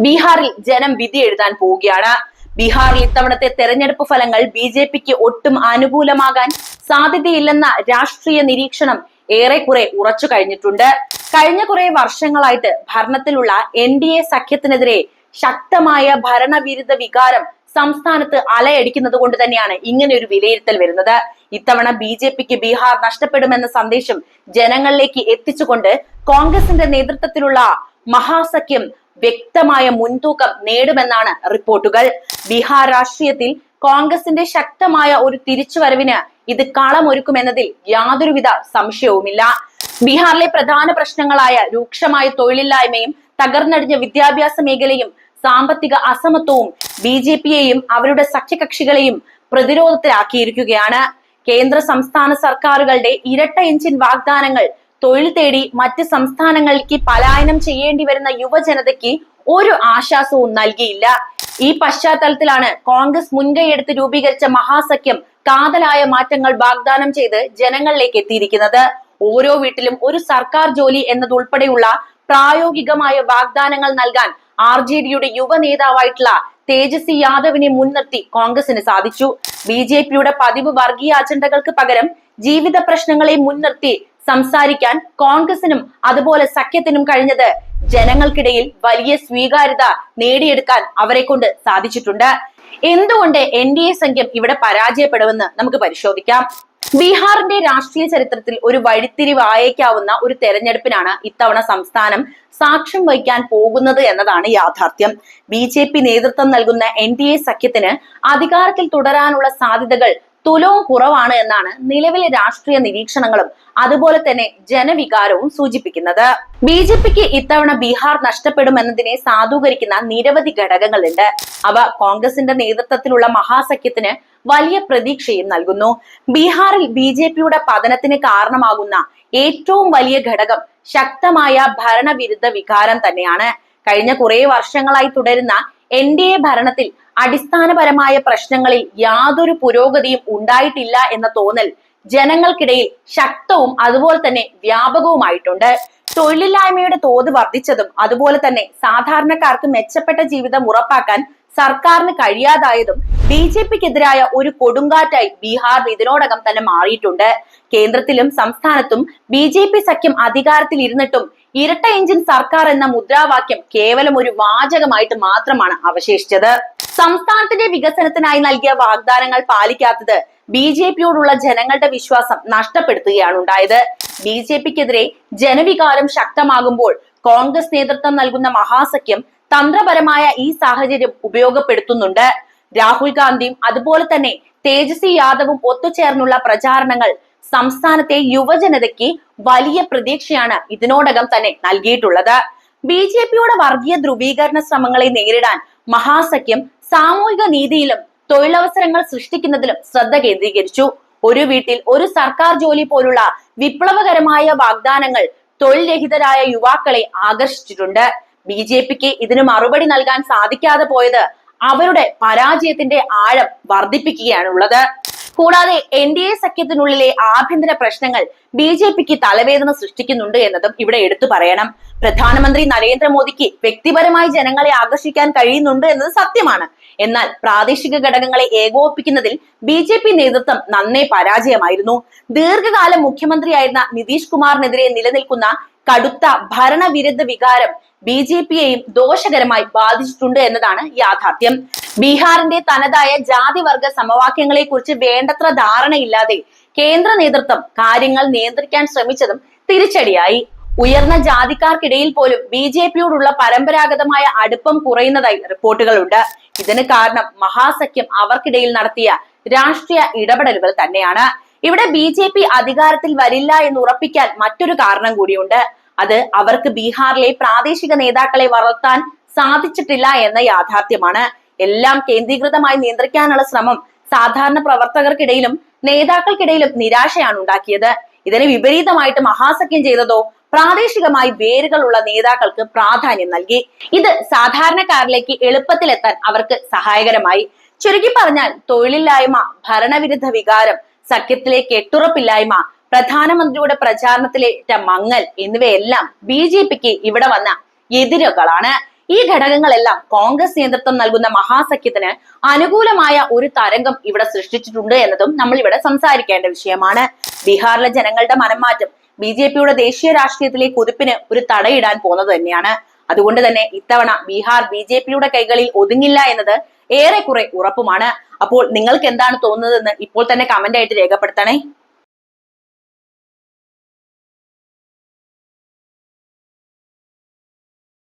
ബീഹാറിൽ ജനം വിധി എഴുതാൻ പോവുകയാണ്. ബീഹാറിൽ ഇത്തവണത്തെ തെരഞ്ഞെടുപ്പ് ഫലങ്ങൾ ബി.ജെ.പിക്ക് ഒട്ടും അനുകൂലമാകാൻ സാധ്യതയില്ലെന്ന രാഷ്ട്രീയ നിരീക്ഷണം ഏറെക്കുറെ ഉറച്ചു കഴിഞ്ഞിട്ടുണ്ട്. കഴിഞ്ഞ കുറെ വർഷങ്ങളായിട്ട് ഭരണത്തിലുള്ള എൻ.ഡി.എ സഖ്യത്തിനെതിരെ ശക്തമായ ഭരണവിരുദ്ധ വികാരം സംസ്ഥാനത്ത് അലയടിക്കുന്നത് കൊണ്ട് തന്നെയാണ് ഇങ്ങനെ ഒരു വിലയിരുത്തൽ വരുന്നത്. ഇത്തവണ ബി.ജെ.പിക്ക് ബീഹാർ നഷ്ടപ്പെടുമെന്ന സന്ദേശം ജനങ്ങളിലേക്ക് എത്തിച്ചുകൊണ്ട് കോൺഗ്രസിന്റെ നേതൃത്വത്തിലുള്ള മഹാസഖ്യം വ്യക്തമായ മുൻതൂക്കം നേടുമെന്നാണ് റിപ്പോർട്ടുകൾ. ബീഹാർ രാഷ്ട്രീയത്തിൽ കോൺഗ്രസിന്റെ ശക്തമായ ഒരു തിരിച്ചുവരവിന് ഇത് കളമൊരുക്കുമെന്നതിൽ യാതൊരുവിധ സംശയവുമില്ല. ബീഹാറിലെ പ്രധാന പ്രശ്നങ്ങളായ രൂക്ഷമായ തൊഴിലില്ലായ്മയും തകർന്നടിഞ്ഞ വിദ്യാഭ്യാസ മേഖലയും സാമ്പത്തിക അസമത്വവും ബി.ജെ.പിയെയും അവരുടെ സഖ്യകക്ഷികളെയും പ്രതിരോധത്തിലാക്കിയിരിക്കുകയാണ്. കേന്ദ്ര സംസ്ഥാന സർക്കാരുകളുടെ ഇരട്ട എഞ്ചിൻ വാഗ്ദാനങ്ങൾ തൊഴിൽ തേടി മറ്റ് സംസ്ഥാനങ്ങളിലേക്ക് പലായനം ചെയ്യേണ്ടി വരുന്ന യുവജനതയ്ക്ക് ഒരു ആശ്വാസവും നൽകിയില്ല. ഈ പശ്ചാത്തലത്തിലാണ് കോൺഗ്രസ് മുൻകൈയെടുത്ത് രൂപീകരിച്ച മഹാസഖ്യം കാതലായ മാറ്റങ്ങൾ വാഗ്ദാനം ചെയ്ത് ജനങ്ങളിലേക്ക് എത്തിയിരിക്കുന്നത്. ഓരോ വീട്ടിലും ഒരു സർക്കാർ ജോലി എന്നതുൾപ്പെടെയുള്ള പ്രായോഗികമായ വാഗ്ദാനങ്ങൾ നൽകാൻ ആർ.ജെ.ഡിയുടെ യുവ നേതാവായിട്ടുള്ള തേജസ്വി യാദവിനെ മുൻനിർത്തി കോൺഗ്രസിന് സാധിച്ചു. ബി.ജെ.പിയുടെ പതിവ് വർഗീയ അജണ്ടകൾക്ക് പകരം ജീവിത പ്രശ്നങ്ങളെ മുൻനിർത്തി സംസാരിക്കാൻ കോൺഗ്രസിനും അതുപോലെ സഖ്യത്തിനും കഴിഞ്ഞത് ജനങ്ങൾക്കിടയിൽ വലിയ സ്വീകാര്യത നേടിയെടുക്കാൻ അവരെ കൊണ്ട് സാധിച്ചിട്ടുണ്ട്. എന്തുകൊണ്ട് എൻ.ഡി.എ സഖ്യം ഇവിടെ പരാജയപ്പെടുമെന്ന് നമുക്ക് പരിശോധിക്കാം. ബീഹാറിന്റെ രാഷ്ട്രീയ ചരിത്രത്തിൽ ഒരു വഴിത്തിരിവായേക്കാവുന്ന ഒരു തെരഞ്ഞെടുപ്പിനാണ് ഇത്തവണ സംസ്ഥാനം സാക്ഷ്യം വഹിക്കാൻ പോകുന്നത് എന്നതാണ് യാഥാർത്ഥ്യം. ബി.ജെ.പി നേതൃത്വം നൽകുന്ന എൻ.ഡി.എ സഖ്യത്തിന് അധികാരത്തിൽ തുടരാനുള്ള സാധ്യതകൾ തുലവും കുറവാണ് എന്നാണ് നിലവിലെ രാഷ്ട്രീയ നിരീക്ഷണങ്ങളും അതുപോലെ തന്നെ ജനവികാരവും സൂചിപ്പിക്കുന്നത്. ബി.ജെ.പിക്ക് ഇത്തവണ ബീഹാർ നഷ്ടപ്പെടുമെന്നതിനെ സാധൂകരിക്കുന്ന നിരവധി ഘടകങ്ങളുണ്ട്. അവ കോൺഗ്രസിന്റെ നേതൃത്വത്തിലുള്ള മഹാസഖ്യത്തിന് വലിയ പ്രതീക്ഷയും നൽകുന്നു. ബീഹാറിൽ ബി.ജെ.പിയുടെ പതനത്തിന് കാരണമാകുന്ന ഏറ്റവും വലിയ ഘടകം ശക്തമായ ഭരണവിരുദ്ധ വികാരം തന്നെയാണ്. കഴിഞ്ഞ കുറെ വർഷങ്ങളായി തുടരുന്ന എൻ.ഡി.എ ഭരണത്തിൽ അടിസ്ഥാനപരമായ പ്രശ്നങ്ങളിൽ യാതൊരു പുരോഗതിയും ഉണ്ടായിട്ടില്ല എന്ന തോന്നൽ ജനങ്ങൾക്കിടയിൽ ശക്തവും അതുപോലെ തന്നെ വ്യാപകവുമായിട്ടുണ്ട്. തൊഴിലില്ലായ്മയുടെ തോത് വർദ്ധിച്ചതും അതുപോലെ തന്നെ സാധാരണക്കാർക്ക് മെച്ചപ്പെട്ട ജീവിതം ഉറപ്പാക്കാൻ സർക്കാരിന് കഴിയാതായതും ബി.ജെ.പിക്കെതിരായ ഒരു കൊടുങ്കാറ്റായി ബീഹാർ ഇതിനോടകം തന്നെ മാറിയിട്ടുണ്ട്. കേന്ദ്രത്തിലും സംസ്ഥാനത്തും ബി.ജെ.പി സഖ്യം അധികാരത്തിൽ ഇരുന്നിട്ടും ഇരട്ട എഞ്ചിൻ സർക്കാർ എന്ന മുദ്രാവാക്യം കേവലം ഒരു വാചകമായിട്ട് മാത്രമാണ് അവശേഷിച്ചത്. സംസ്ഥാനത്തിന്റെ വികസനത്തിനായി നൽകിയ വാഗ്ദാനങ്ങൾ പാലിക്കാത്തത് ബി.ജെ.പിയോടുള്ള ജനങ്ങളുടെ വിശ്വാസം നഷ്ടപ്പെടുത്തുകയാണ് ഉണ്ടായത്. ബി.ജെ.പിക്കെതിരെ ജനവികാരം ശക്തമാകുമ്പോൾ കോൺഗ്രസ് നേതൃത്വം നൽകുന്ന മഹാസഖ്യം തന്ത്രപരമായ ഈ സാഹചര്യം ഉപയോഗപ്പെടുത്തുന്നുണ്ട്. രാഹുൽ ഗാന്ധിയും അതുപോലെ തന്നെ തേജസ്വി യാദവും ഒത്തുചേർന്നുള്ള പ്രചാരണങ്ങൾ സംസ്ഥാനത്തെ യുവജനതയ്ക്ക് വലിയ പ്രതീക്ഷയാണ് ഇതിനോടകം തന്നെ നൽകിയിട്ടുള്ളത്. ബി.ജെ.പിയുടെ വർഗീയ ധ്രുവീകരണ ശ്രമങ്ങളെ നേരിടാൻ മഹാസഖ്യം സാമൂഹിക നീതിയിലും തൊഴിലവസരങ്ങൾ സൃഷ്ടിക്കുന്നതിലും ശ്രദ്ധ കേന്ദ്രീകരിച്ചു. ഒരു വീട്ടിൽ ഒരു സർക്കാർ ജോലി പോലുള്ള വിപ്ലവകരമായ വാഗ്ദാനങ്ങൾ തൊഴിൽ രഹിതരായ യുവാക്കളെ ആകർഷിച്ചിട്ടുണ്ട്. ബി.ജെ.പിക്ക് ഇതിന് മറുപടി നൽകാൻ സാധിക്കാതെ പോയത് അവരുടെ പരാജയത്തിന്റെ ആഴം വർദ്ധിപ്പിക്കുകയാണുള്ളത്. കൂടാതെ എൻ.ഡി.എ സഖ്യത്തിനുള്ളിലെ ആഭ്യന്തര പ്രശ്നങ്ങൾ ബി.ജെ.പിക്ക് തലവേദന സൃഷ്ടിക്കുന്നുണ്ട് എന്നതും ഇവിടെ എടുത്തു പറയണം. പ്രധാനമന്ത്രി നരേന്ദ്രമോദിക്ക് വ്യക്തിപരമായി ജനങ്ങളെ ആകർഷിക്കാൻ കഴിയുന്നുണ്ട് എന്നത് സത്യമാണ്. എന്നാൽ പ്രാദേശിക ഘടകങ്ങളെ ഏകോപിപ്പിക്കുന്നതിൽ ബി.ജെ.പി നേതൃത്വം നന്നേ പരാജയമായിരുന്നു. ദീർഘകാലം മുഖ്യമന്ത്രിയായിരുന്ന നിതീഷ് കുമാറിനെതിരെ നിലനിൽക്കുന്ന കടുത്ത ഭരണവിരുദ്ധ വികാരം ബി.ജെ.പിയെയും ദോഷകരമായി ബാധിച്ചിട്ടുണ്ട് എന്നതാണ് യാഥാർത്ഥ്യം. ബീഹാറിന്റെ തനതായ ജാതിവർഗ സമവാക്യങ്ങളെ കുറിച്ച് വേണ്ടത്ര ധാരണയില്ലാതെ കേന്ദ്ര നേതൃത്വം കാര്യങ്ങൾ നിയന്ത്രിക്കാൻ ശ്രമിച്ചതും തിരിച്ചടിയായി. ഉയർന്ന ജാതിക്കാർക്കിടയിൽ പോലും ബി.ജെ.പിയോടുള്ള പരമ്പരാഗതമായ അടുപ്പം കുറയുന്നതായി റിപ്പോർട്ടുകളുണ്ട്. ഇതിന് കാരണം മഹാസഖ്യം അവർക്കിടയിൽ നടത്തിയ രാഷ്ട്രീയ ഇടപെടലുകൾ തന്നെയാണ്. ഇവിടെ ബി.ജെ.പി അധികാരത്തിൽ വരില്ല എന്ന് ഉറപ്പിക്കാൻ മറ്റൊരു കാരണം കൂടിയുണ്ട്. അത് അവർക്ക് ബീഹാറിലെ പ്രാദേശിക നേതാക്കളെ വളർത്താൻ സാധിച്ചിട്ടില്ല എന്ന യാഥാർത്ഥ്യമാണ്. എല്ലാം കേന്ദ്രീകൃതമായി നിയന്ത്രിക്കാനുള്ള ശ്രമം സാധാരണ പ്രവർത്തകർക്കിടയിലും നേതാക്കൾക്കിടയിലും നിരാശയാണ് ഉണ്ടാക്കിയത്. ഇതിന് വിപരീതമായിട്ട് മഹാസഖ്യം ചെയ്തതോ പ്രാദേശികമായി വേരുകളുള്ള നേതാക്കൾക്ക് പ്രാധാന്യം നൽകി. ഇത് സാധാരണക്കാരിലേക്ക് എളുപ്പത്തിലെത്താൻ അവർക്ക് സഹായകരമായി. ചുരുക്കി പറഞ്ഞാൽ തൊഴിലില്ലായ്മ, ഭരണവിരുദ്ധ വികാരം, സഖ്യത്തിലെ കെട്ടുറപ്പില്ലായ്മ, പ്രധാനമന്ത്രിയുടെ പ്രചാരണത്തിലേറ്റ മങ്ങൽ എന്നിവയെല്ലാം ബി.ജെ.പിക്ക് ഇവിടെ വന്ന എതിരുകളാണ്. ഈ ഘടകങ്ങളെല്ലാം കോൺഗ്രസ് നേതൃത്വം നൽകുന്ന മഹാസഖ്യത്തിന് അനുകൂലമായ ഒരു തരംഗം ഇവിടെ സൃഷ്ടിച്ചിട്ടുണ്ട് എന്നതും നമ്മൾ ഇവിടെ സംസാരിക്കേണ്ട വിഷയമാണ്. ബീഹാറിലെ ജനങ്ങളുടെ മനംമാറ്റം BJPയുടെ ദേശീയ രാഷ്ട്രീയത്തിലെ കുതിപ്പിന് ഒരു തടയിടാൻ പോകുന്നത് തന്നെയാണ്. അതുകൊണ്ട് തന്നെ ഇത്തവണ ബീഹാർ BJPയുടെ കൈകളിൽ ഒതുങ്ങില്ല എന്നത് ഏറെക്കുറെ ഉറപ്പുമാണ്. അപ്പോൾ നിങ്ങൾക്ക് എന്താണ് തോന്നുന്നതെന്ന് ഇപ്പോൾ തന്നെ കമന്റ് ആയിട്ട് രേഖപ്പെടുത്തണേ.